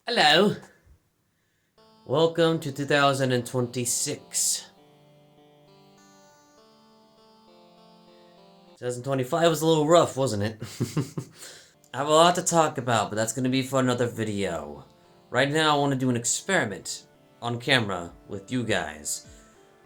Hello. Welcome to 2026. 2025 was a little rough, wasn't it? I have a lot to talk about, but that's going to be for another video. Right now, I want to do an experiment on camera with you guys.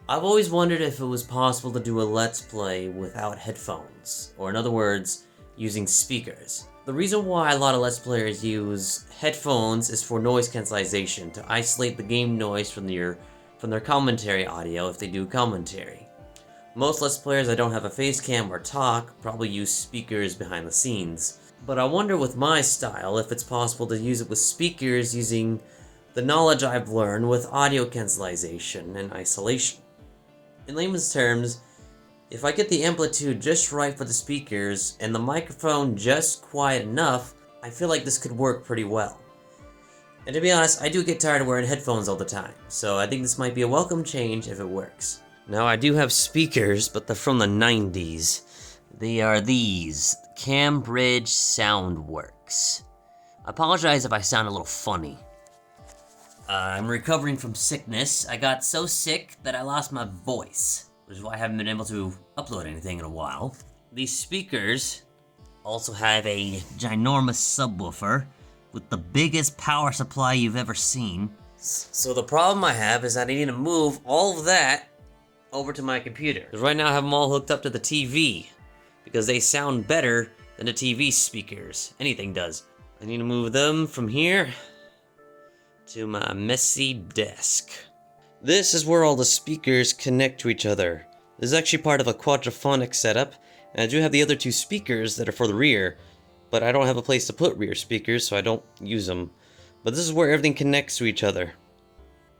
I've always wondered if it was possible to do a Let's Play without headphones, or in other words, using speakers. The reason why a lot of Let's Players use headphones is for noise cancellation, to isolate the game noise from their commentary audio if they do commentary. Most Let's Players that don't have a face cam or talk probably use speakers behind the scenes. But I wonder with my style if it's possible to use it with speakers using the knowledge I've learned with audio cancellation and isolation. In layman's terms, if I get the amplitude just right for the speakers and the microphone just quiet enough, I feel like this could work pretty well. And to be honest, I do get tired of wearing headphones all the time, so I think this might be a welcome change if it works. Now I do have speakers, but they're from the 90s. They are these, Cambridge Soundworks. I apologize if I sound a little funny. I'm recovering from sickness. I got so sick that I lost my voice, which is why I haven't been able to upload anything in a while. These speakers also have a ginormous subwoofer with the biggest power supply you've ever seen. So the problem I have is that I need to move all of that over to my computer. Because right now I have them all hooked up to the TV, because they sound better than the TV speakers. Anything does. I need to move them from here to my messy desk. This is where all the speakers connect to each other. This is actually part of a quadraphonic setup, and I do have the other two speakers that are for the rear, but I don't have a place to put rear speakers, so I don't use them. But this is where everything connects to each other.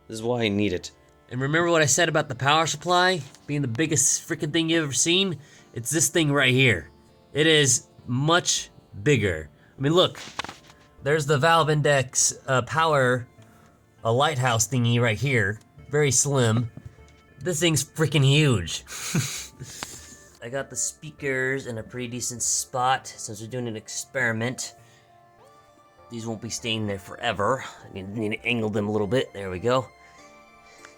This is why I need it. And remember what I said about the power supply being the biggest freaking thing you've ever seen? It's this thing right here. It is much bigger. I mean, look, there's the Valve Index power a lighthouse thingy right here. Very slim. This thing's freaking huge. I got the speakers in a pretty decent spot since we're doing an experiment. These won't be staying there forever. I need to angle them a little bit. There we go.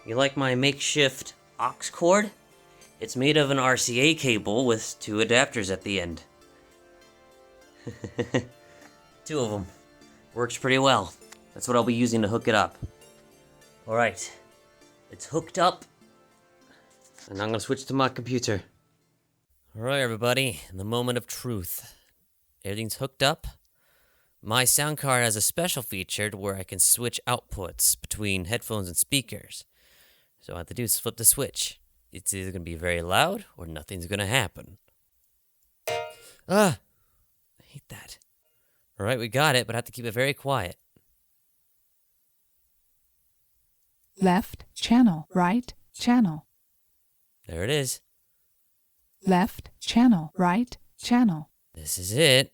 You like my makeshift aux cord? It's made of an RCA cable with two adapters at the end. Two of them. Works pretty well. That's what I'll be using to hook it up. Alright, it's hooked up, and I'm gonna switch to my computer. Alright everybody, the moment of truth. Everything's hooked up. My sound card has a special feature where I can switch outputs between headphones and speakers. So all I have to do is flip the switch. It's either gonna be very loud, or nothing's gonna happen. I hate that. Alright, we got it, but I have to keep it very quiet. Left channel, right channel. There it is. Left channel, right channel. This is it.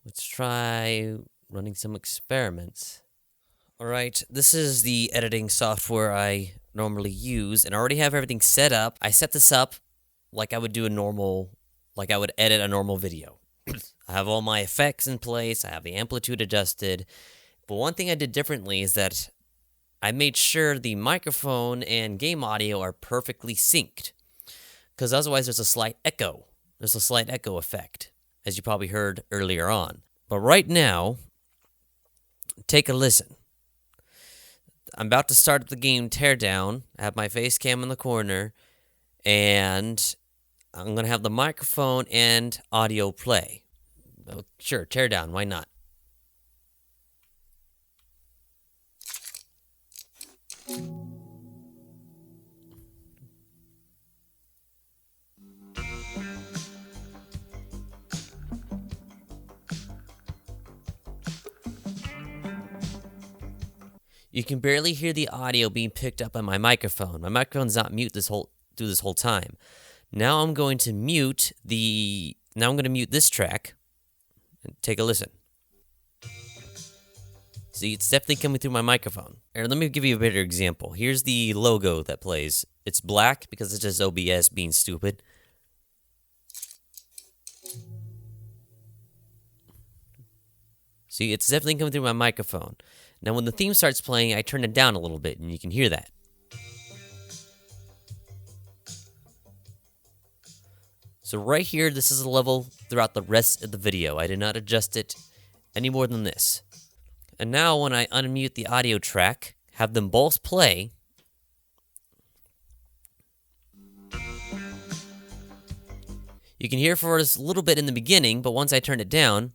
Let's try running some experiments. Alright, this is the editing software I normally use, and I already have everything set up. I set this up like I would do like I would edit a normal video. I have all my effects in place, I have the amplitude adjusted. But one thing I did differently is that I made sure the microphone and game audio are perfectly synced. Because otherwise there's a slight echo. There's a slight echo effect, as you probably heard earlier on. But right now, take a listen. I'm about to start the game Teardown. I have my face cam in the corner, and I'm going to have the microphone and audio play. Oh, sure, Teardown, why not? You can barely hear the audio being picked up on my microphone. My microphone's not mute through this whole time. Now I'm going to mute this track and take a listen. See, it's definitely coming through my microphone. And let me give you a better example. Here's the logo that plays. It's black because it's just OBS being stupid. See, it's definitely coming through my microphone. Now, when the theme starts playing, I turn it down a little bit, and you can hear that. So right here, this is the level throughout the rest of the video. I did not adjust it any more than this. And now, when I unmute the audio track, have them both play, you can hear for us a little bit in the beginning, but once I turn it down,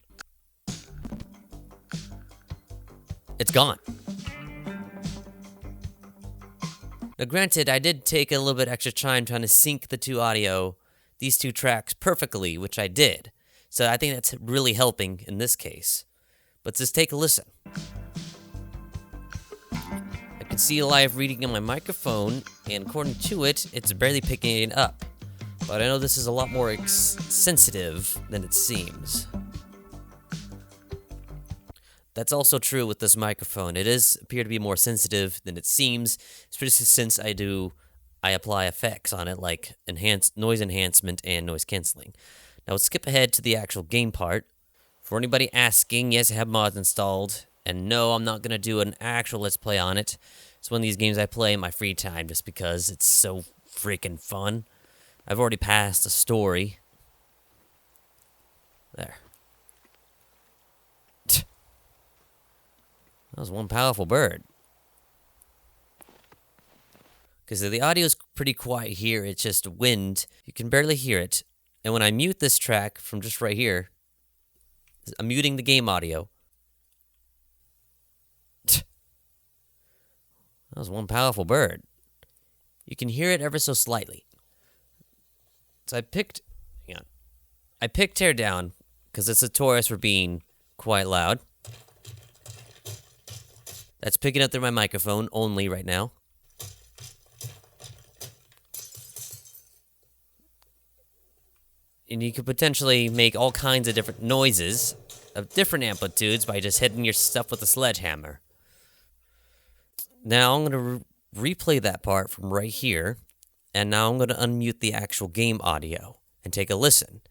it's gone. Now granted, I did take a little bit extra time trying to sync these two tracks perfectly, which I did. So I think that's really helping in this case. But just take a listen. I can see a live reading on my microphone, and according to it, it's barely picking it up. But I know this is a lot more sensitive than it seems. That's also true with this microphone. It does appear to be more sensitive than it seems, especially since I apply effects on it like noise enhancement and noise canceling. Now let's skip ahead to the actual game part. For anybody asking, yes, I have mods installed, and no, I'm not going to do an actual Let's Play on it. It's one of these games I play in my free time just because it's so freaking fun. I've already passed a story. There. That was one powerful bird. Because the audio is pretty quiet here, it's just wind. You can barely hear it. And when I mute this track from just right here, I'm muting the game audio. That was one powerful bird. You can hear it ever so slightly. So I picked tear down because it's notorious for being quite loud. That's picking up through my microphone only right now. And you could potentially make all kinds of different noises of different amplitudes by just hitting your stuff with a sledgehammer. Now I'm going to replay that part from right here. And now I'm going to unmute the actual game audio and take a listen.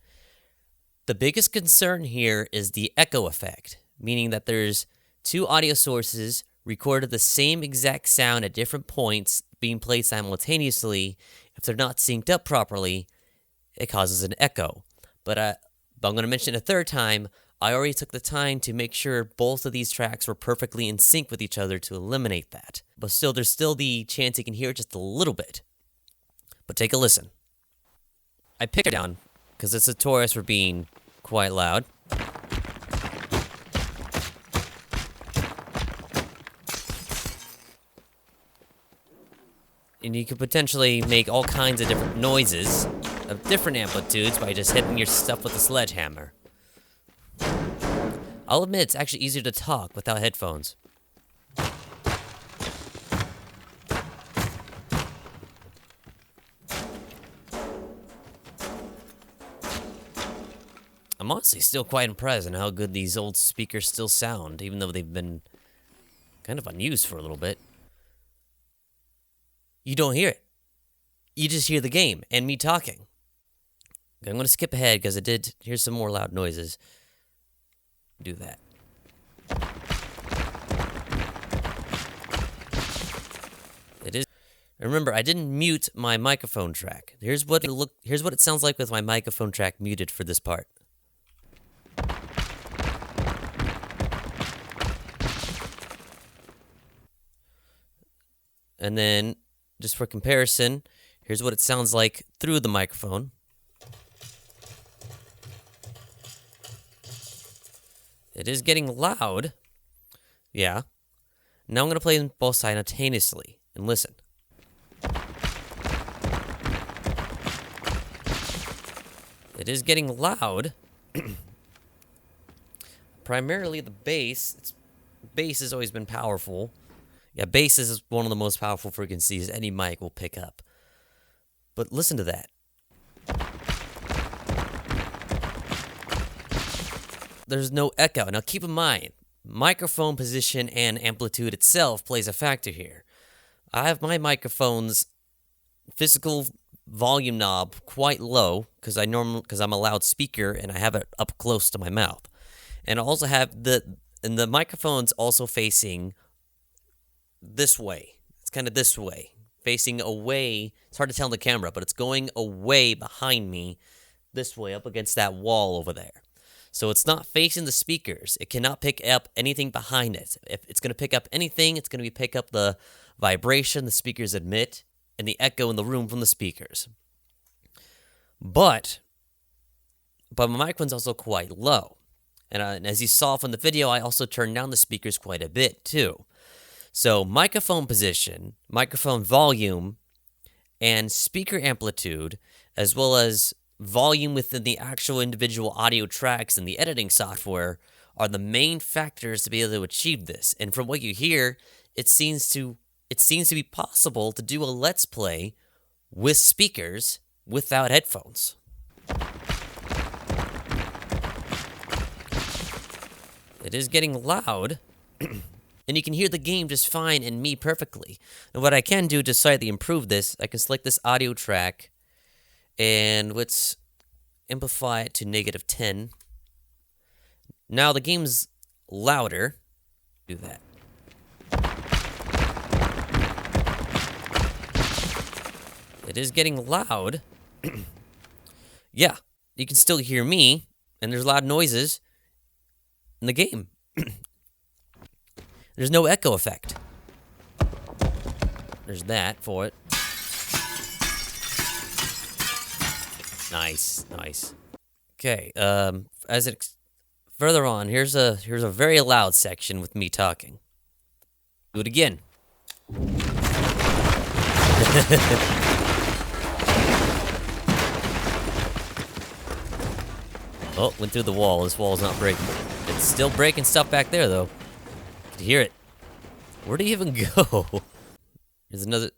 The biggest concern here is the echo effect, meaning that there's two audio sources recorded the same exact sound at different points being played simultaneously. If they're not synced up properly, it causes an echo. But I'm going to mention it a third time. I already took the time to make sure both of these tracks were perfectly in sync with each other to eliminate that. But still, there's still the chance you can hear it just a little bit. But take a listen. I picked it down because it's notorious for being quite loud. And you could potentially make all kinds of different noises of different amplitudes by just hitting your stuff with a sledgehammer. I'll admit it's actually easier to talk without headphones. I'm honestly still quite impressed on how good these old speakers still sound, even though they've been kind of unused for a little bit. You don't hear it. You just hear the game and me talking. Okay, I'm going to skip ahead because I did hear some more loud noises. Do that. It is. Remember, I didn't mute my microphone track. Here's what it sounds like with my microphone track muted for this part. And then, just for comparison, here's what it sounds like through the microphone. It is getting loud. Yeah. Now I'm going to play them both simultaneously and listen. It is getting loud. Primarily the bass. Bass has always been powerful. Yeah, bass is one of the most powerful frequencies any mic will pick up. But listen to that. There's no echo. Now keep in mind, microphone position and amplitude itself plays a factor here. I have my microphone's physical volume knob quite low because I'm a loudspeaker and I have it up close to my mouth. And I also have And the microphone's also facing this way. It's kind of this way, facing away. It's hard to tell on the camera, but it's going away behind me this way up against that wall over there. So it's not facing the speakers. It cannot pick up anything behind it. If it's going to pick up anything, it's going to pick up the vibration the speakers emit and the echo in the room from the speakers. But my microphone's also quite low. And as you saw from the video, I also turned down the speakers quite a bit too. So microphone position, microphone volume, and speaker amplitude, as well as volume within the actual individual audio tracks and the editing software are the main factors to be able to achieve this. And from what you hear, it seems to be possible to do a Let's Play with speakers without headphones. It is getting loud, and you can hear the game just fine and me perfectly. And what I can do to slightly improve this, I can select this audio track, and let's amplify it to -10. Now the game's louder. Do that. It is getting loud. Yeah, you can still hear me, and there's loud noises in the game. There's no echo effect. There's that for it. Nice, nice. Okay, as it further on, here's a very loud section with me talking. Do it again. Oh, went through the wall. This wall's not breaking. It's still breaking stuff back there, though. You can hear it. Where'd he even go? There's another...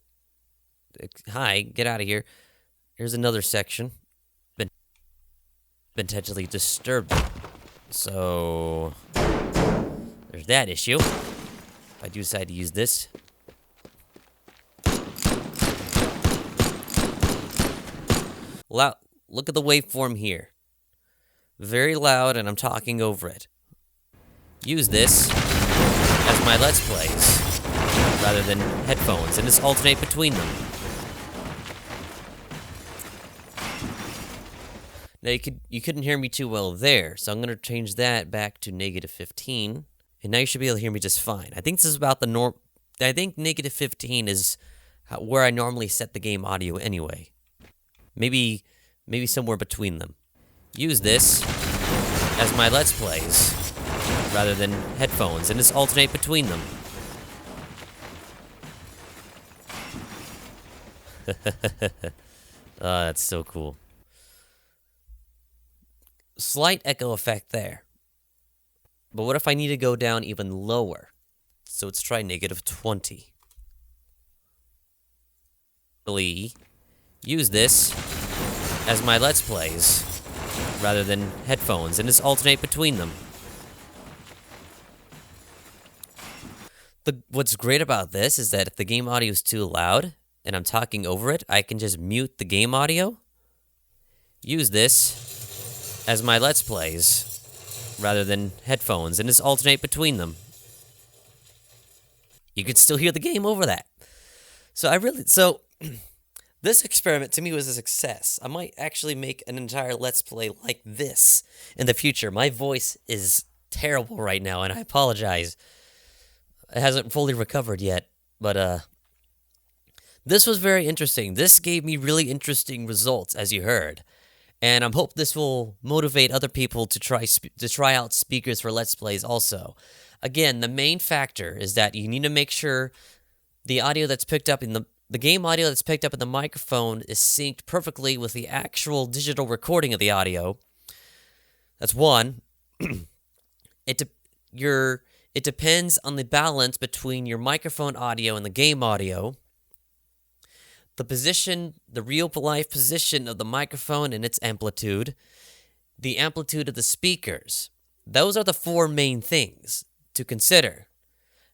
Hi, get out of here. Here's another section. Been potentially disturbed. So... there's that issue. If I do decide to use this. Look at the waveform here. Very loud, and I'm talking over it. Use this as my Let's Plays, rather than headphones, and just alternate between them. Now, you couldn't hear me too well there, so I'm going to change that back to -15, and now you should be able to hear me just fine. I think this is about the norm. I think -15 is where I normally set the game audio anyway. Maybe somewhere between them. Use this as my Let's Plays, rather than headphones, and just alternate between them. That's so cool. Slight echo effect there. But what if I need to go down even lower? So let's try -20. Use this as my Let's Plays, rather than headphones, and just alternate between them. What's great about this is that if the game audio is too loud, and I'm talking over it, I can just mute the game audio. Use this as my Let's Plays, rather than headphones, and just alternate between them. You could still hear the game over that. So this experiment to me was a success. I might actually make an entire Let's Play like this in the future. My voice is terrible right now, and I apologize. It hasn't fully recovered yet, but this was very interesting. This gave me really interesting results, as you heard, and I hope this will motivate other people to try out speakers for Let's Plays also. Again, the main factor is that you need to make sure the audio that's picked up in the game audio that's picked up in the microphone is synced perfectly with the actual digital recording of the audio. That's one. It depends on the balance between your microphone audio and the game audio. The position, the real-life position of the microphone and its amplitude. The amplitude of the speakers. Those are the four main things to consider.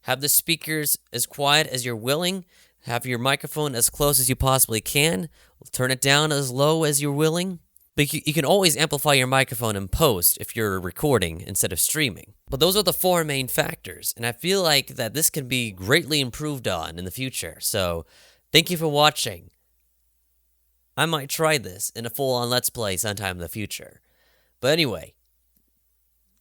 Have the speakers as quiet as you're willing. Have your microphone as close as you possibly can. Turn it down as low as you're willing. But you can always amplify your microphone in post if you're recording instead of streaming. But those are the 4 main factors, and I feel like that this can be greatly improved on in the future. So, thank you for watching. I might try this in a full-on Let's Play sometime in the future. But anyway,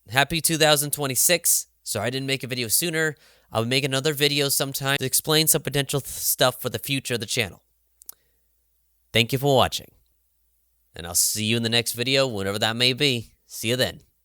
happy 2026. Sorry I didn't make a video sooner. I'll make another video sometime to explain some potential stuff for the future of the channel. Thank you for watching. And I'll see you in the next video, whenever that may be. See you then.